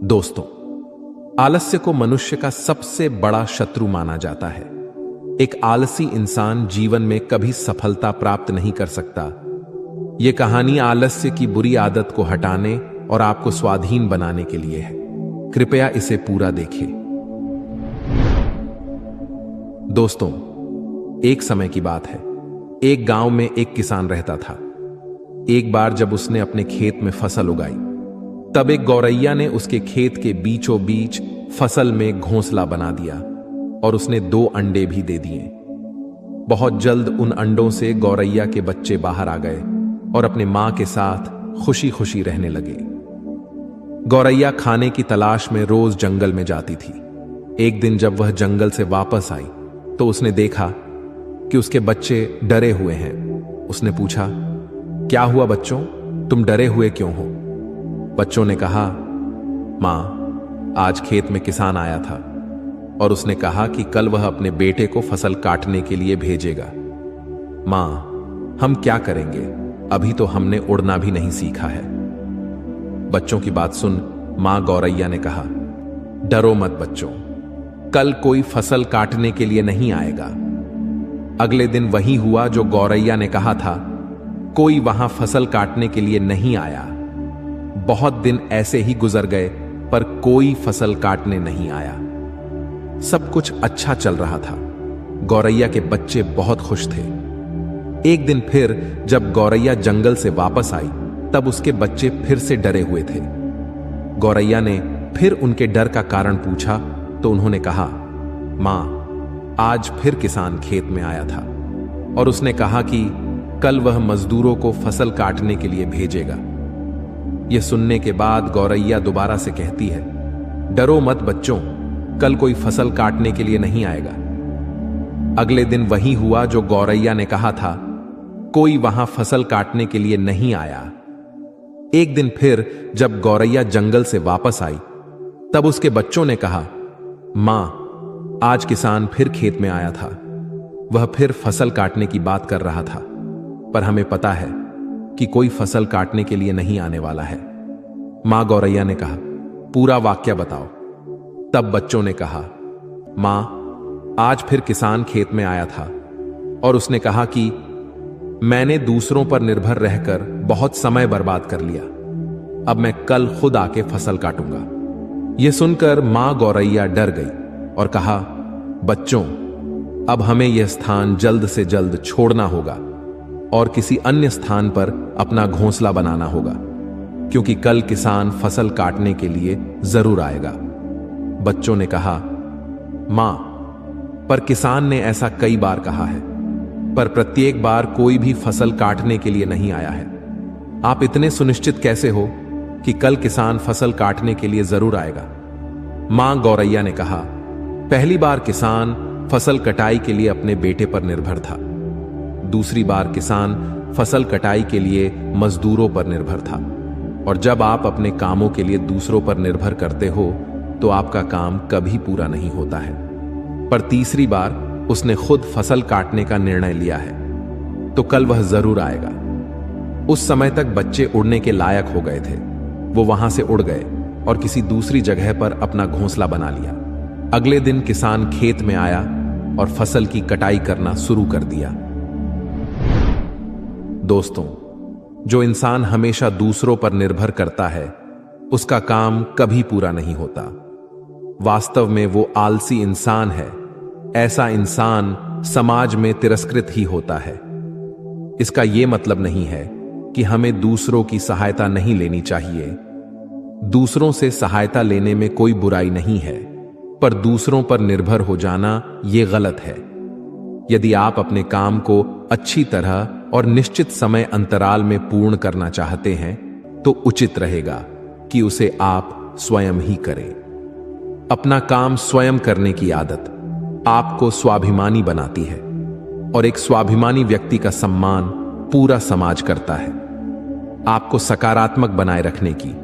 दोस्तों, आलस्य को मनुष्य का सबसे बड़ा शत्रु माना जाता है। एक आलसी इंसान जीवन में कभी सफलता प्राप्त नहीं कर सकता। यह कहानी आलस्य की बुरी आदत को हटाने और आपको स्वाधीन बनाने के लिए है। कृपया इसे पूरा देखें। दोस्तों, एक समय की बात है। एक गांव में एक किसान रहता था। एक बार जब उसने अपने खेत में फसल उगाई, तब एक गौरैया ने उसके खेत के बीचों बीच फसल में घोंसला बना दिया और उसने 2 अंडे भी दे दिए। बहुत जल्द उन अंडों से गौरैया के बच्चे बाहर आ गए और अपने मां के साथ खुशी खुशी रहने लगे। गौरैया खाने की तलाश में रोज जंगल में जाती थी। एक दिन जब वह जंगल से वापस आई तो उसने देखा कि उसके बच्चे डरे हुए हैं। उसने पूछा, क्या हुआ बच्चों, तुम डरे हुए क्यों हो? बच्चों ने कहा, मां, आज खेत में किसान आया था और उसने कहा कि कल वह अपने बेटे को फसल काटने के लिए भेजेगा। मां, हम क्या करेंगे? अभी तो हमने उड़ना भी नहीं सीखा है। बच्चों की बात सुन मां गौरैया ने कहा, डरो मत बच्चों, कल कोई फसल काटने के लिए नहीं आएगा। अगले दिन वही हुआ जो गौरैया ने कहा था। कोई वहां फसल काटने के लिए नहीं आया। बहुत दिन ऐसे ही गुजर गए पर कोई फसल काटने नहीं आया। सब कुछ अच्छा चल रहा था। गौरैया के बच्चे बहुत खुश थे। एक दिन फिर जब गौरैया जंगल से वापस आई तब उसके बच्चे फिर से डरे हुए थे। गौरैया ने फिर उनके डर का कारण पूछा तो उन्होंने कहा, मां, आज फिर किसान खेत में आया था और उसने कहा कि कल वह मजदूरों को फसल काटने के लिए भेजेगा। यह सुनने के बाद गौरैया दोबारा से कहती है, डरो मत बच्चों, कल कोई फसल काटने के लिए नहीं आएगा। अगले दिन वही हुआ जो गौरैया ने कहा था। कोई वहां फसल काटने के लिए नहीं आया। एक दिन फिर जब गौरैया जंगल से वापस आई तब उसके बच्चों ने कहा, मां, आज किसान फिर खेत में आया था। वह फिर फसल काटने की बात कर रहा था, पर हमें पता है कि कोई फसल काटने के लिए नहीं आने वाला है। मां गौरैया ने कहा, पूरा वाक्य बताओ। तब बच्चों ने कहा, मां, आज फिर किसान खेत में आया था और उसने कहा कि मैंने दूसरों पर निर्भर रहकर बहुत समय बर्बाद कर लिया। अब मैं कल खुद आके फसल काटूंगा। यह सुनकर मां गौरैया डर गई और कहा, बच्चों, अब हमें यह स्थान जल्द से जल्द छोड़ना होगा और किसी अन्य स्थान पर अपना घोंसला बनाना होगा, क्योंकि कल किसान फसल काटने के लिए जरूर आएगा। बच्चों ने कहा, मां, पर किसान ने ऐसा कई बार कहा है, पर प्रत्येक बार कोई भी फसल काटने के लिए नहीं आया है। आप इतने सुनिश्चित कैसे हो कि कल किसान फसल काटने के लिए जरूर आएगा? मां गौरैया ने कहा, पहली बार किसान फसल कटाई के लिए अपने बेटे पर निर्भर था। दूसरी बार किसान फसल कटाई के लिए मजदूरों पर निर्भर था। और जब आप अपने कामों के लिए दूसरों पर निर्भर करते हो तो आपका काम कभी पूरा नहीं होता है। पर तीसरी बार उसने खुद फसल काटने का निर्णय लिया है, तो कल वह जरूर आएगा। उस समय तक बच्चे उड़ने के लायक हो गए थे। वो वहां से उड़ गए और किसी दूसरी जगह पर अपना घोंसला बना लिया। अगले दिन किसान खेत में आया और फसल की कटाई करना शुरू कर दिया। दोस्तों, जो इंसान हमेशा दूसरों पर निर्भर करता है उसका काम कभी पूरा नहीं होता। वास्तव में वो आलसी इंसान है। ऐसा इंसान समाज में तिरस्कृत ही होता है। इसका यह मतलब नहीं है कि हमें दूसरों की सहायता नहीं लेनी चाहिए। दूसरों से सहायता लेने में कोई बुराई नहीं है, पर दूसरों पर निर्भर हो जाना यह गलत है। यदि आप अपने काम को अच्छी तरह और निश्चित समय अंतराल में पूर्ण करना चाहते हैं तो उचित रहेगा कि उसे आप स्वयं ही करें। अपना काम स्वयं करने की आदत आपको स्वाभिमानी बनाती है और एक स्वाभिमानी व्यक्ति का सम्मान पूरा समाज करता है। आपको सकारात्मक बनाए रखने की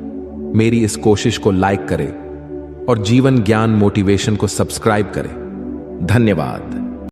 मेरी इस कोशिश को लाइक करें और जीवन ज्ञान मोटिवेशन को सब्सक्राइब करें। धन्यवाद।